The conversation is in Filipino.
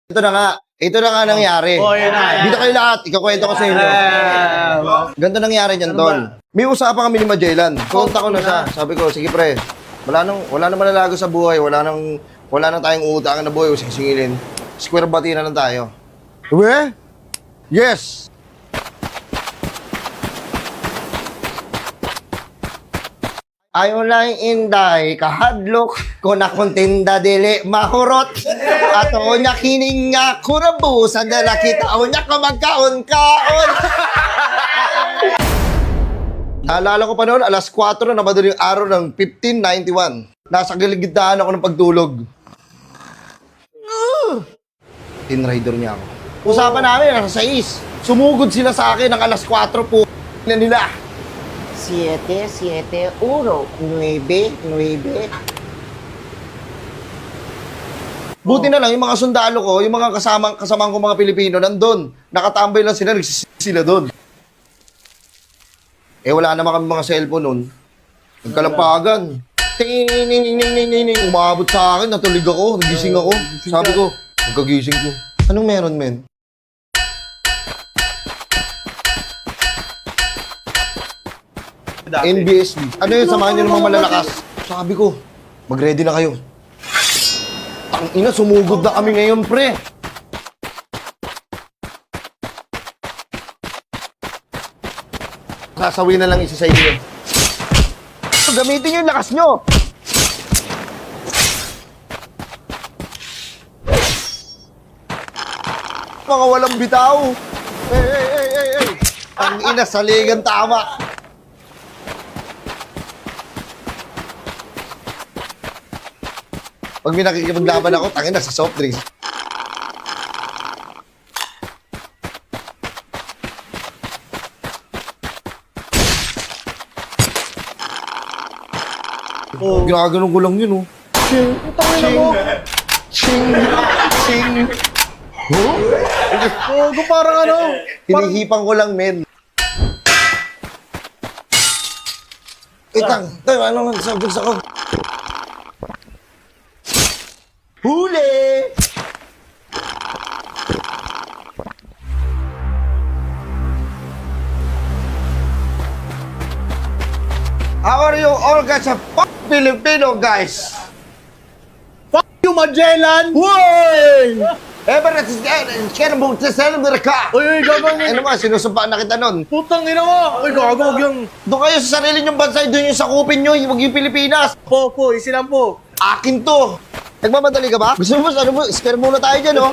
Ito na nga nangyari. Oh, yun na. Dito kayo lahat, ikakwento ko sa inyo. Ganito nangyari dyan, Tol. May usapan kami ni Magellan. Konta ko na siya. Sabi ko, sige pre, wala nang malalago sa buhay. Wala nang tayong uutangan na buhay o sisingilin. Square bati na lang tayo. We? Yes! Ayaw lang inday, kahadlok, ko na kontinda dili mahurot. Ato niya kining nga kurabusan na nakita o niya ko magkaon-kaon. Naalala ko pa noon, alas 4 na madaling araw ng 1591. Nasa gilid-gidaan ako ng pagtulog. Tinrider niya ako. Usapan namin, nasa 6. Sumugod sila sa akin ng alas 4 po na nila. 7, 7, 1, 9, 9. Buti na lang, yung mga sundalo ko, yung mga kasamang ko mga Pilipino, nandun. Nakatambay lang sila, nagsisisi sila doon. Eh, wala naman kami mga cellphone nun. Nagkalampagan. Ting-ning-ning-ning-ning-ning. Umabot sa akin, natulig ako, nagising ako. Sabi ko, pagkagising ko, anong meron, men? NBSB. Ano yun? Samahan nyo ng mga malalakas. Sabi ko, mag-ready na kayo. Tangina, sumugod na kami ngayon, pre. Sasawi na lang isa sa inyo. Gamitin nyo yung lakas nyo. Mga walang bitaw. Hey. Ang ina, saligan tama. Pag may nakikipaglaban ako, tangin na sa soft drinks. Oh, ginaganon ko lang yun, oh. Ching! Tangin mo! Ching! Huh? Oh, parang ano? Hinihipang ko lang, men. Ano nga, subjects ako? Huli! How are you all guys of Filipino guys? Fuck you, Magellan! Woy! Everett is kaya mo celebrate ka! Uy, gagawin Ano ba, sinusumpa na kita nun? Putang ina mo! Uy, gagawin yung... Doon kayo sa sarili nyong bansa, doon yung sakupin nyo, huwag yung Pilipinas. Po, isi lang po. Akin to! Nagmamadali ka ba? Gusto mo, spare muna tayo dyan, oh.